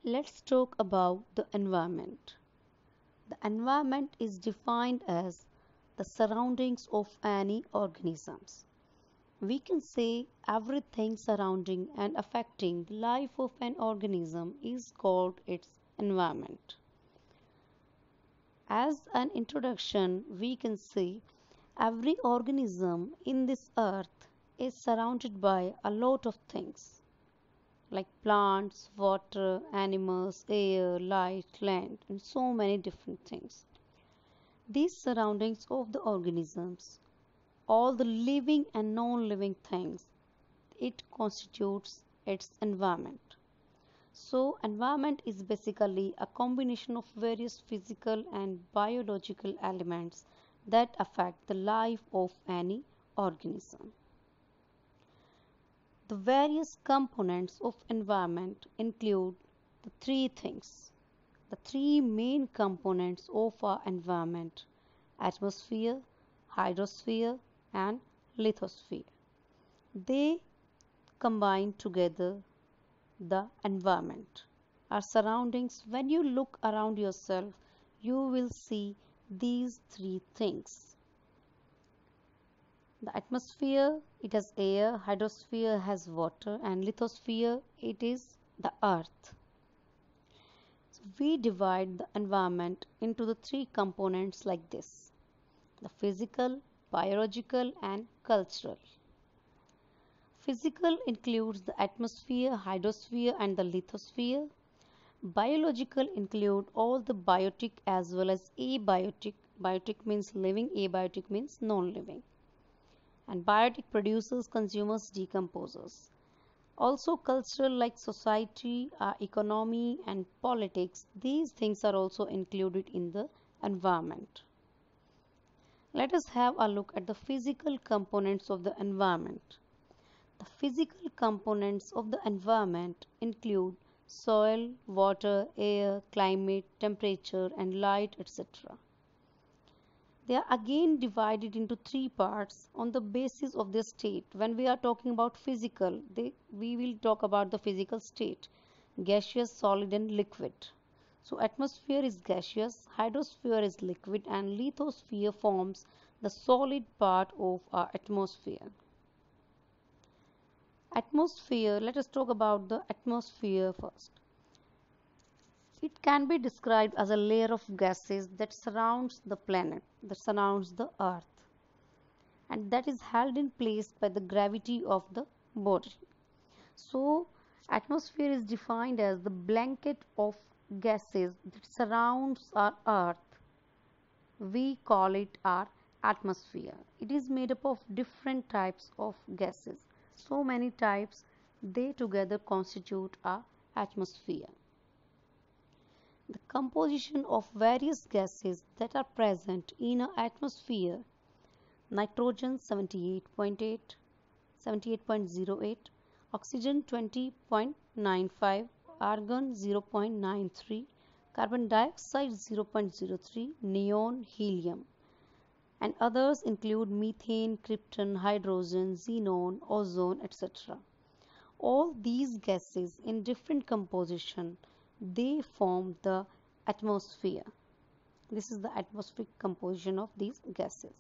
Let's talk about the environment. The environment is defined as the surroundings of any organisms. We can say everything surrounding and affecting the life of an organism is called its environment. As an introduction, we can say every organism in this earth is surrounded by a lot of things like plants, water, animals, air, light, land, and so many different things. These surroundings of the organisms, all the living and non living things, it constitutes its environment. So, environment is basically a combination of various physical and biological elements that affect the life of any organism. The various components of environment include the three things. The three main components of our environment: atmosphere, hydrosphere, and lithosphere. They combine together the environment. Our surroundings, when you look around yourself, you will see these three things. The atmosphere, it has air, hydrosphere has water, and lithosphere, it is the earth. So we divide the environment into the three components like this: the physical, biological, and cultural. Physical includes the atmosphere, hydrosphere, and the lithosphere. Biological include all the biotic as well as abiotic. Biotic means living, abiotic means non-living. And biotic producers, consumers, decomposers. Also cultural like society, economy and politics, these things are also included in the environment. Let us have a look at the physical components of the environment. The physical components of the environment include soil, water, air, climate, temperature and light, etc. They are again divided into three parts on the basis of their state. When we are talking about physical, we will talk about the physical state: gaseous, solid and liquid. So atmosphere is gaseous, hydrosphere is liquid, and lithosphere forms the solid part of our atmosphere. Atmosphere, let us talk about the atmosphere first. It can be described as a layer of gases that surrounds the planet, that surrounds the earth, and that is held in place by the gravity of the body. So, atmosphere is defined as the blanket of gases that surrounds our earth. We call it our atmosphere. It is made up of different types of gases. So many types, they together constitute our atmosphere. The composition of various gases that are present in our atmosphere: nitrogen 78.8, 78.08, oxygen 20.95, argon 0.93, carbon dioxide 0.03, neon, helium, and others include methane, krypton, hydrogen, xenon, ozone, etc. All these gases in different composition, they form the atmosphere. This is the atmospheric composition of these gases.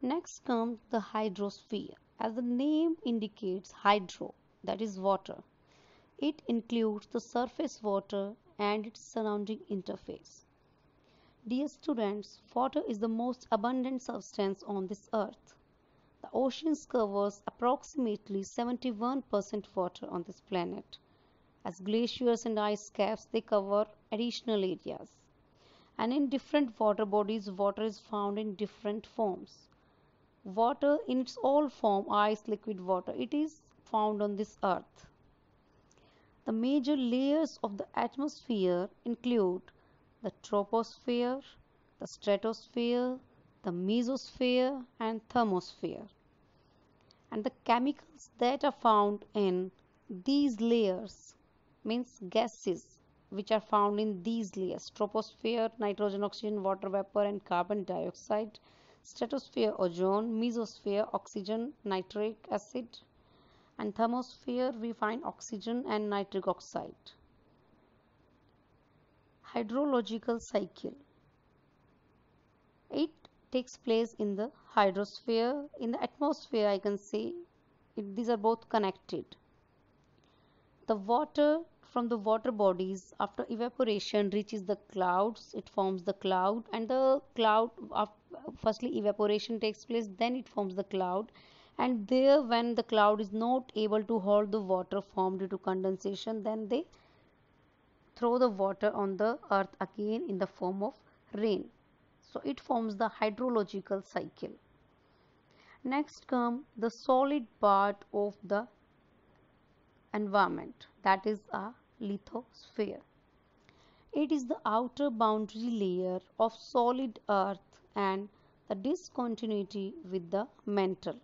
Next comes the hydrosphere. As the name indicates, hydro, that is water. It includes the surface water and its surrounding interface. Dear students, water is the most abundant substance on this earth. The oceans covers approximately 71% water on this planet. As glaciers and ice caps, they cover additional areas. And in different water bodies, water is found in different forms. Water in its all form, ice, liquid, water, it is found on this earth. The major layers of the atmosphere include the troposphere, the stratosphere, the mesosphere, and thermosphere. And the chemicals that are found in these layers, means gases which are found in these layers: troposphere, nitrogen, oxygen, water vapor and carbon dioxide; stratosphere, ozone; mesosphere, oxygen, nitric acid; and thermosphere we find oxygen and nitric oxide. hydrological cycle. It takes place in the hydrosphere. In the atmosphere, I can say these are both connected. The water from the water bodies after evaporation reaches the clouds. It forms the cloud, and the cloud, firstly evaporation takes place, then it forms the cloud. And there, when the cloud is not able to hold the water formed due to condensation, then they throw the water on the earth again in the form of rain. So it forms the hydrological cycle. Next come the solid part of the environment, that is a lithosphere. It is the outer boundary layer of solid earth and the discontinuity with the mantle.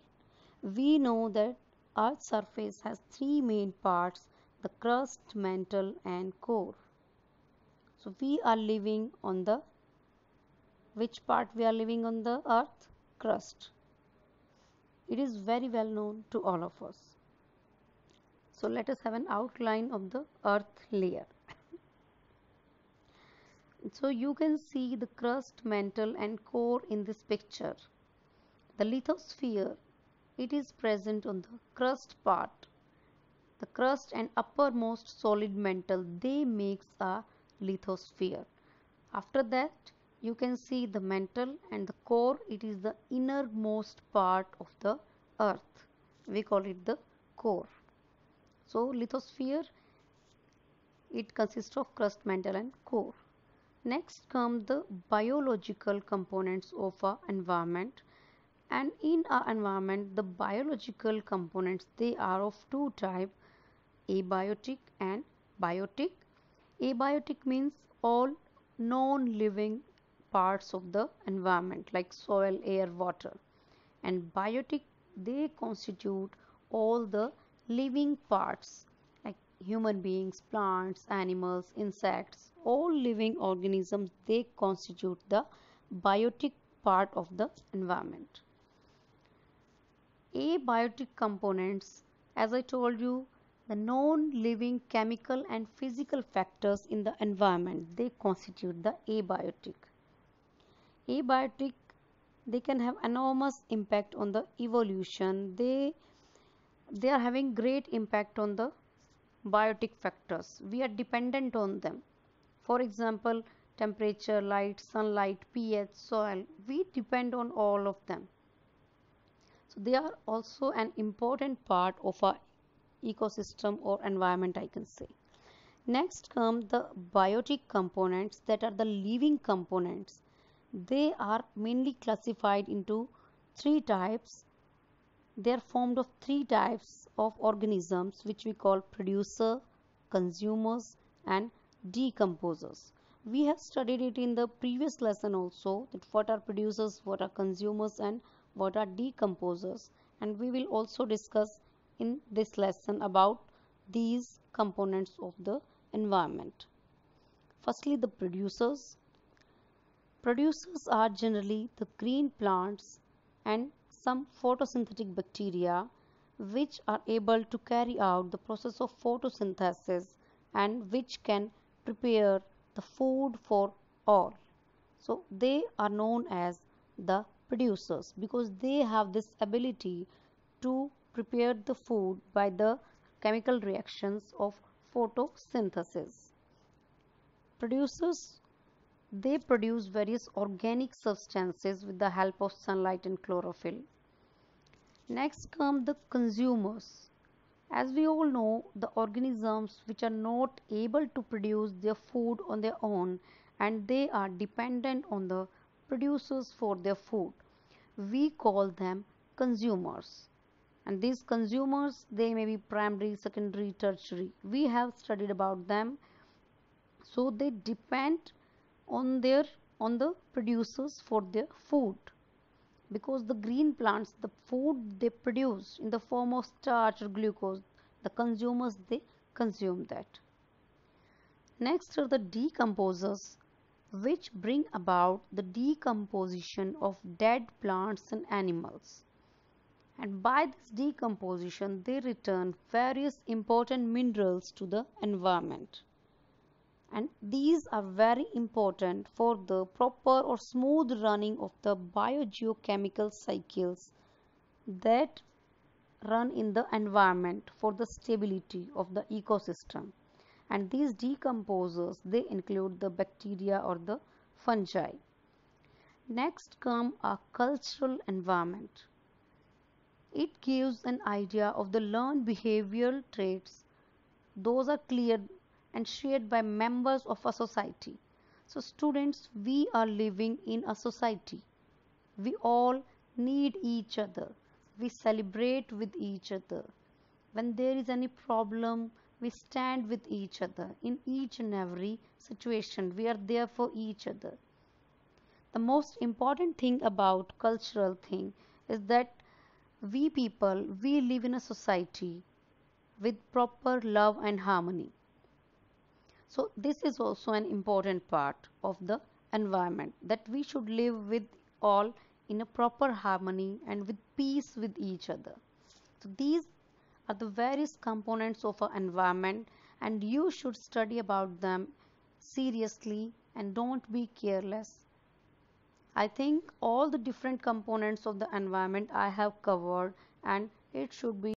We know that Earth's surface has three main parts: the crust, mantle and core. So we are living on the which part we are living on the earth? Crust. It is very well known to all of us. So let us have an outline of the earth layer. So you can see the crust, mantle and core in this picture. The lithosphere, it is present on the crust part. The crust and uppermost solid mantle, they makes a lithosphere. After that, you can see the mantle and the core. It is the innermost part of the earth. We call it the core. So lithosphere, it consists of crust, mantle and core. Next come the biological components of our environment. And in our environment, the biological components, they are of two types: abiotic and biotic. Abiotic means all non-living parts of the environment like soil, air, water. And biotic, they constitute all the living parts like human beings, plants, animals, insects. All living organisms, they constitute the biotic part of the environment. Abiotic components, as I told you, the non-living chemical and physical factors in the environment, they constitute the abiotic. Abiotic, they can have enormous impact on the evolution. They are having great impact on the biotic factors. We are dependent on them. For example, temperature, light, sunlight, pH, soil, we depend on all of them. So they are also an important part of our ecosystem or environment, I can say. Next come the biotic components, that are the living components. They are mainly classified into three types. They are formed of three types of organisms, which we call producer, consumers and decomposers. We have studied it in the previous lesson also, that what are producers, what are consumers and what are decomposers, and we will also discuss in this lesson about these components of the environment. Firstly, the producers. Producers are generally the green plants and some photosynthetic bacteria which are able to carry out the process of photosynthesis and which can prepare the food for all. So they are known as the producers because they have this ability to prepare the food by the chemical reactions of photosynthesis. Producers, they produce various organic substances with the help of sunlight and chlorophyll. Next come the consumers. As we all know, the organisms which are not able to produce their food on their own and they are dependent on the producers for their food, we call them consumers. And these consumers, they may be primary, secondary, tertiary. We have studied about them. So they depend on the producers for their food, because the green plants, the food they produce in the form of starch or glucose, the consumers, they consume that. Next are the decomposers, which bring about the decomposition of dead plants and animals. And by this decomposition, they return various important minerals to the environment. and these are very important for the proper or smooth running of the biogeochemical cycles that run in the environment for the stability of the ecosystem. And these decomposers, they include the bacteria or the fungi. Next come a cultural environment. It gives an idea of the learned behavioral traits. Those are clear and shared by members of a society. So students, we are living in a society. We all need each other. We celebrate with each other. When there is any problem, we stand with each other. In each and every situation, we are there for each other. The most important thing about cultural thing is that we people, we live in a society with proper love and harmony. So this is also an important part of the environment, that we should live with all in a proper harmony and with peace with each other. So these are the various components of our environment, and you should study about them seriously and don't be careless. I think all the different components of the environment I have covered, and it should be